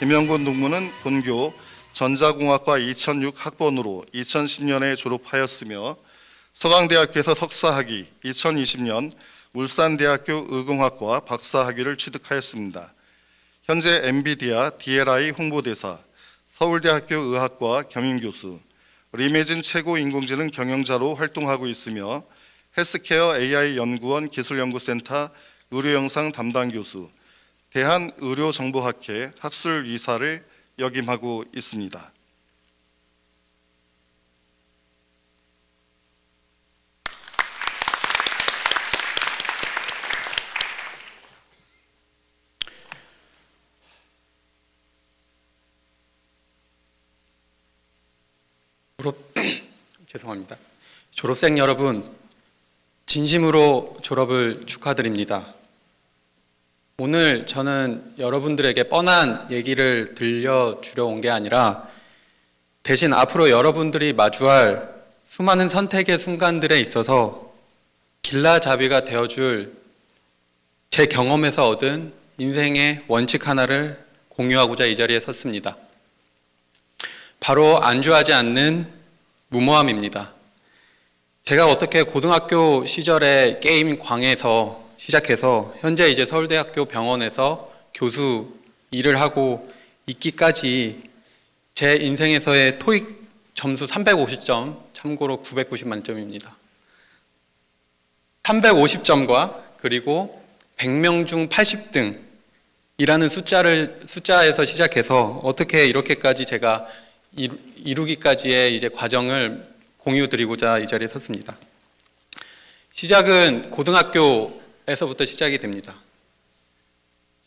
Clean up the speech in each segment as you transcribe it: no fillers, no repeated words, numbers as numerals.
김영곤 동무는 본교 전자공학과 2006 학번으로 2010년에 졸업하였으며 서강대학교에서 석사학위, 2020년 울산대학교 의공학과 박사학위를 취득하였습니다. 현재 엔비디아 DLI 홍보대사, 서울대학교 의학과 겸임교수, 리메진 최고인공지능 경영자로 활동하고 있으며 헬스케어 AI 연구원 기술연구센터 의료영상 담당 교수, 대한의료정보학회 학술이사를 역임하고 있습니다. 죄송합니다. 졸업생 여러분, 진심으로 졸업을 축하드립니다. 오늘 저는 여러분들에게 뻔한 얘기를 들려주려 온 게 아니라 대신 앞으로 여러분들이 마주할 수많은 선택의 순간들에 있어서 길라잡이가 되어줄 제 경험에서 얻은 인생의 원칙 하나를 공유하고자 이 자리에 섰습니다. 바로 안주하지 않는 무모함입니다. 제가 어떻게 고등학교 시절에 게임 광에서 시작해서 현재 이제 서울대학교 병원에서 교수 일을 하고 있기까지 제 인생에서의 토익 점수 350점, 참고로 990 만점입니다. 350점과 그리고 100명 중 80등이라는 숫자에서 시작해서 어떻게 이렇게까지 제가 이루기까지의 이제 과정을 공유드리고자 이 자리에 섰습니다. 시작은 고등학교에서부터 시작이 됩니다.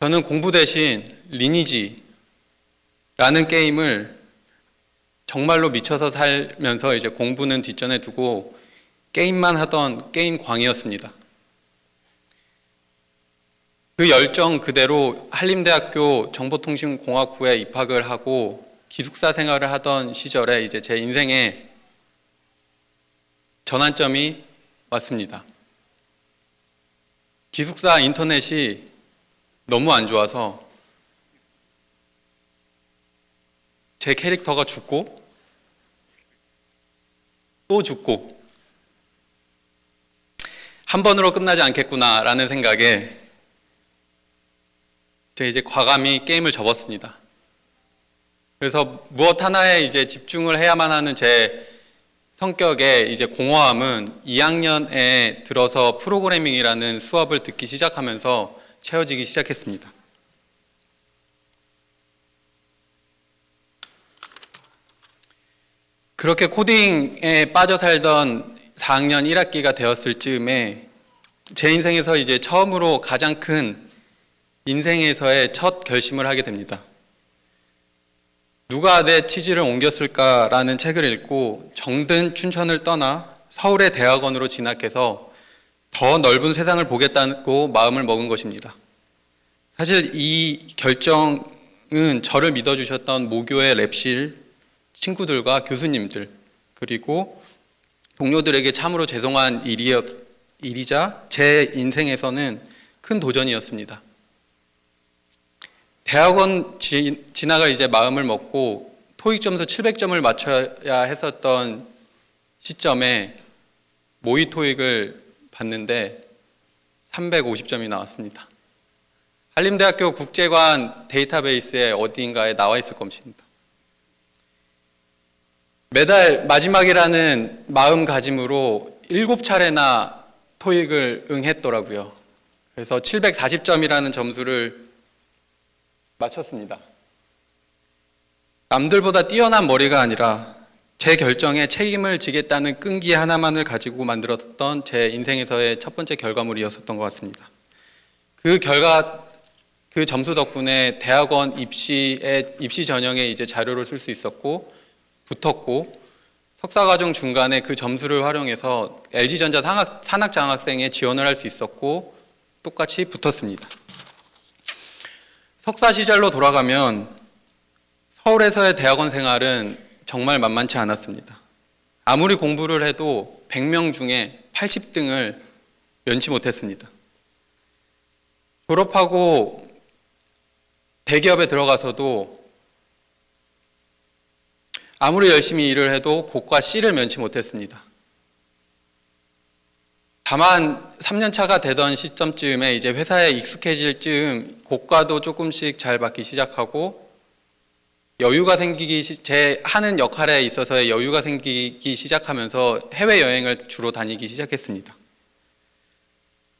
저는 공부 대신 리니지라는 게임을 정말로 미쳐서 살면서 이제 공부는 뒷전에 두고 게임만 하던 게임광이었습니다. 그 열정 그대로 한림대학교 정보통신공학부에 입학을 하고 기숙사 생활을 하던 시절에 이제 제 인생에 전환점이 왔습니다. 기숙사 인터넷이 너무 안 좋아서 제 캐릭터가 죽고 또 죽고 한 번으로 끝나지 않겠구나라는 생각에 제가 이제 과감히 게임을 접었습니다. 그래서 무엇 하나에 이제 집중을 해야만 하는 제 성격의 이제 공허함은 2학년에 들어서 프로그래밍이라는 수업을 듣기 시작하면서 채워지기 시작했습니다. 그렇게 코딩에 빠져 살던 4학년 1학기가 되었을 즈음에 제 인생에서 이제 처음으로 가장 큰 인생에서의 첫 결심을 하게 됩니다. 누가 내 취지를 옮겼을까라는 책을 읽고 정든 춘천을 떠나 서울의 대학원으로 진학해서 더 넓은 세상을 보겠다고 마음을 먹은 것입니다. 사실 이 결정은 저를 믿어주셨던 모교의 랩실 친구들과 교수님들 그리고 동료들에게 참으로 죄송한 일이자 제 인생에서는 큰 도전이었습니다. 대학원 진학을 이제 마음을 먹고 토익 점수 700점을 맞춰야 했었던 시점에 모의 토익을 봤는데 350점이 나왔습니다. 한림대학교 국제관 데이터베이스에 어디인가에 나와 있을 것입니다. 매달 마지막이라는 마음가짐으로 7차례나 토익을 응했더라고요. 그래서 740점이라는 점수를 맞췄습니다. 남들보다 뛰어난 머리가 아니라 제 결정에 책임을 지겠다는 끈기 하나만을 가지고 만들었던 제 인생에서의 첫 번째 결과물이었던 것 같습니다. 그 점수 덕분에 대학원 입시 전형에 이제 자료를 쓸 수 있었고 붙었고 석사과정 중간에 그 점수를 활용해서 LG전자 산학장학생에 지원을 할 수 있었고 똑같이 붙었습니다. 석사 시절로 돌아가면 서울에서의 대학원 생활은 정말 만만치 않았습니다. 아무리 공부를 해도 100명 중에 80등을 면치 못했습니다. 졸업하고 대기업에 들어가서도 아무리 열심히 일을 해도 고과 C를 면치 못했습니다. 다만 3년 차가 되던 시점쯤에 이제 회사에 익숙해질 즈음 고과도 조금씩 잘 받기 시작하고 여유가 생기기 제 하는 역할에 있어서의 여유가 생기기 시작하면서 해외여행을 주로 다니기 시작했습니다.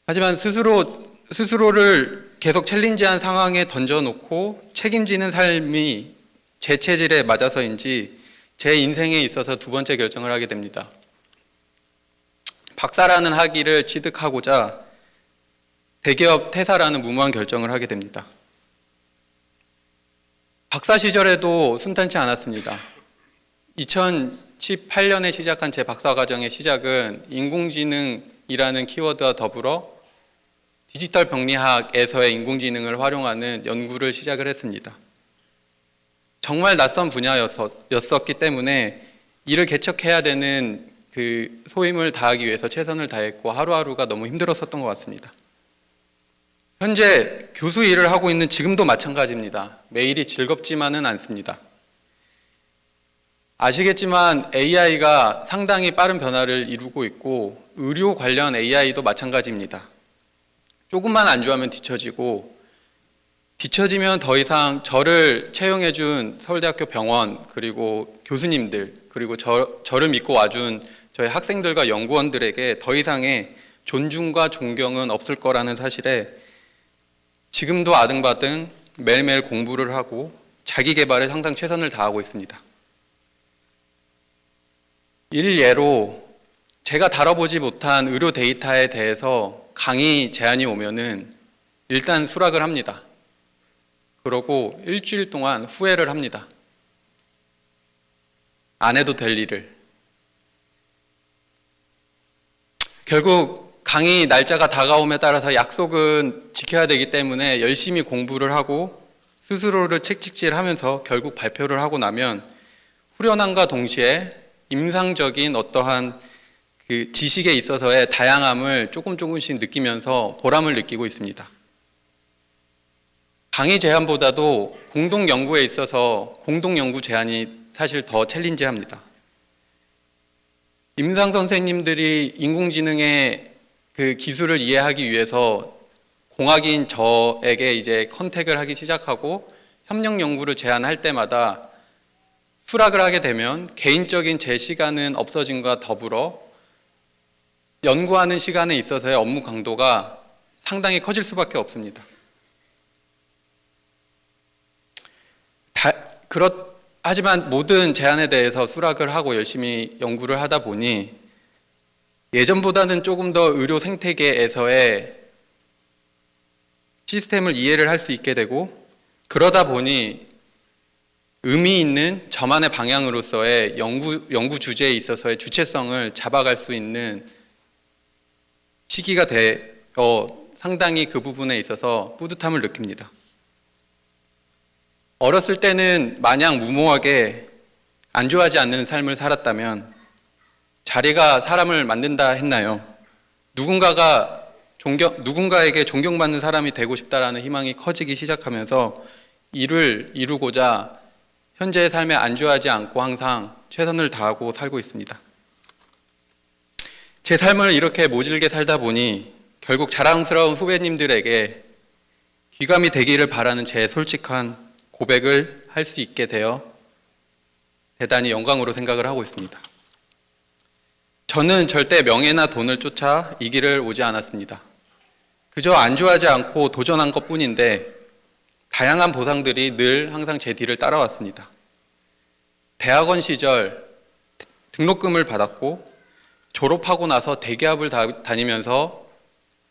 하지만 스스로를 계속 챌린지한 상황에 던져놓고 책임지는 삶이 제 체질에 맞아서인지 제 인생에 있어서 두 번째 결정을 하게 됩니다. 박사라는 학위를 취득하고자 대기업 퇴사라는 무모한 결정을 하게 됩니다. 박사 시절에도 순탄치 않았습니다. 2018년에 시작한 제 박사과정의 시작은 인공지능이라는 키워드와 더불어 디지털 병리학에서의 인공지능을 활용하는 연구를 시작을 했습니다. 정말 낯선 분야였었기 때문에 이를 개척해야 되는 그 소임을 다하기 위해서 최선을 다했고 하루하루가 너무 힘들었었던 것 같습니다. 현재 교수 일을 하고 있는 지금도 마찬가지입니다. 매일이 즐겁지만은 않습니다. 아시겠지만 AI가 상당히 빠른 변화를 이루고 있고 의료 관련 AI도 마찬가지입니다. 조금만 안주하면 뒤처지면 더 이상 저를 채용해준 서울대학교 병원 그리고 교수님들 그리고 저를 믿고 와준 저희 학생들과 연구원들에게 더 이상의 존중과 존경은 없을 거라는 사실에 지금도 아등바등 매일매일 공부를 하고 자기 개발에 항상 최선을 다하고 있습니다. 일례로 제가 다뤄보지 못한 의료 데이터에 대해서 강의 제안이 오면은 일단 수락을 합니다. 그러고 일주일 동안 후회를 합니다. 안 해도 될 일을. 결국 강의 날짜가 다가옴에 따라서 약속은 지켜야 되기 때문에 열심히 공부를 하고 스스로를 채찍질하면서 결국 발표를 하고 나면 후련함과 동시에 임상적인 어떠한 그 지식에 있어서의 다양함을 조금씩 느끼면서 보람을 느끼고 있습니다. 강의 제안보다도 공동 연구에 있어서 공동 연구 제안이 사실 더 챌린지합니다. 임상 선생님들이 인공지능의 그 기술을 이해하기 위해서 공학인 저에게 이제 컨택을 하기 시작하고 협력 연구를 제안할 때마다 수락을 하게 되면 개인적인 제 시간은 없어짐과 더불어 연구하는 시간에 있어서의 업무 강도가 상당히 커질 수밖에 없습니다. 하지만 모든 제안에 대해서 수락을 하고 열심히 연구를 하다 보니 예전보다는 조금 더 의료 생태계에서의 시스템을 이해를 할 수 있게 되고 그러다 보니 의미 있는 저만의 방향으로서의 연구 주제에 있어서의 주체성을 잡아갈 수 있는 시기가 상당히 그 부분에 있어서 뿌듯함을 느낍니다. 어렸을 때는 마냥 무모하게 안주하지 않는 삶을 살았다면 자리가 사람을 만든다 했나요? 누군가에게 존경받는 사람이 되고 싶다라는 희망이 커지기 시작하면서 이를 이루고자 현재의 삶에 안주하지 않고 항상 최선을 다하고 살고 있습니다. 제 삶을 이렇게 모질게 살다 보니 결국 자랑스러운 후배님들에게 귀감이 되기를 바라는 제 솔직한 고백을 할 수 있게 되어 대단히 영광으로 생각을 하고 있습니다. 저는 절대 명예나 돈을 쫓아 이 길을 오지 않았습니다. 그저 안주하지 않고 도전한 것뿐인데 다양한 보상들이 늘 항상 제 뒤를 따라왔습니다. 대학원 시절 등록금을 받았고 졸업하고 나서 대기업을 다니면서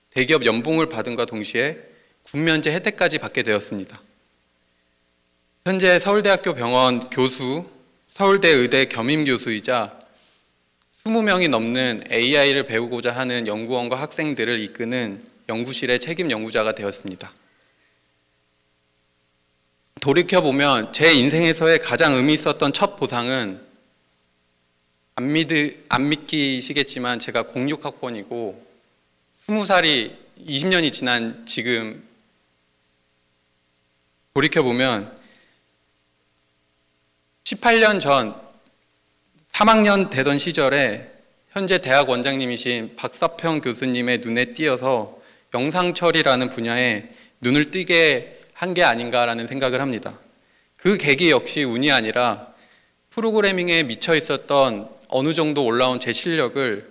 대기업 연봉을 받은과 동시에 군면제 혜택까지 받게 되었습니다. 현재 서울대학교 병원 교수, 서울대 의대 겸임교수이자 20명이 넘는 AI를 배우고자 하는 연구원과 학생들을 이끄는 연구실의 책임 연구자가 되었습니다. 돌이켜보면 제 인생에서의 가장 의미 있었던 첫 보상은 안 믿기시겠지만 제가 06학번이고 20살이 20년이 지난 지금 돌이켜보면 18년 전 3학년 되던 시절에 현재 대학 원장님이신 박사평 교수님의 눈에 띄어서 영상 처리라는 분야에 눈을 띄게 한 게 아닌가라는 생각을 합니다. 그 계기 역시 운이 아니라 프로그래밍에 미쳐 있었던 어느 정도 올라온 제 실력을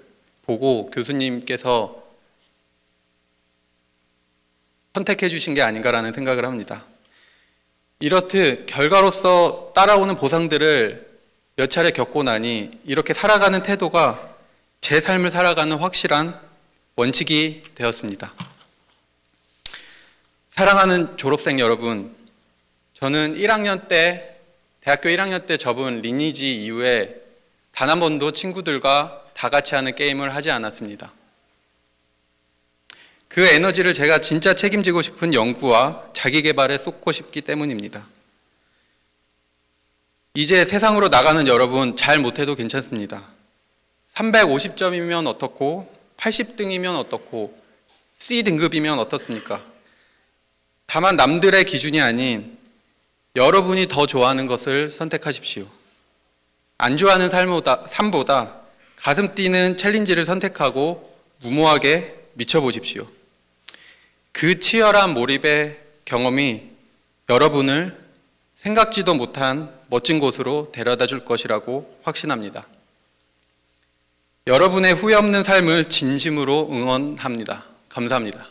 보고 교수님께서 선택해 주신 게 아닌가라는 생각을 합니다. 이렇듯 결과로서 따라오는 보상들을 몇 차례 겪고 나니 이렇게 살아가는 태도가 제 삶을 살아가는 확실한 원칙이 되었습니다. 사랑하는 졸업생 여러분, 저는 1학년 때, 대학교 1학년 때 접은 리니지 이후에 단 한 번도 친구들과 다 같이 하는 게임을 하지 않았습니다. 그 에너지를 제가 진짜 책임지고 싶은 연구와 자기 개발에 쏟고 싶기 때문입니다. 이제 세상으로 나가는 여러분, 잘 못해도 괜찮습니다. 350점이면 어떻고 80등이면 어떻고 C등급이면 어떻습니까? 다만 남들의 기준이 아닌 여러분이 더 좋아하는 것을 선택하십시오. 안 좋아하는 삶보다 가슴 뛰는 챌린지를 선택하고 무모하게 미쳐보십시오. 그 치열한 몰입의 경험이 여러분을 생각지도 못한 멋진 곳으로 데려다 줄 것이라고 확신합니다. 여러분의 후회 없는 삶을 진심으로 응원합니다. 감사합니다.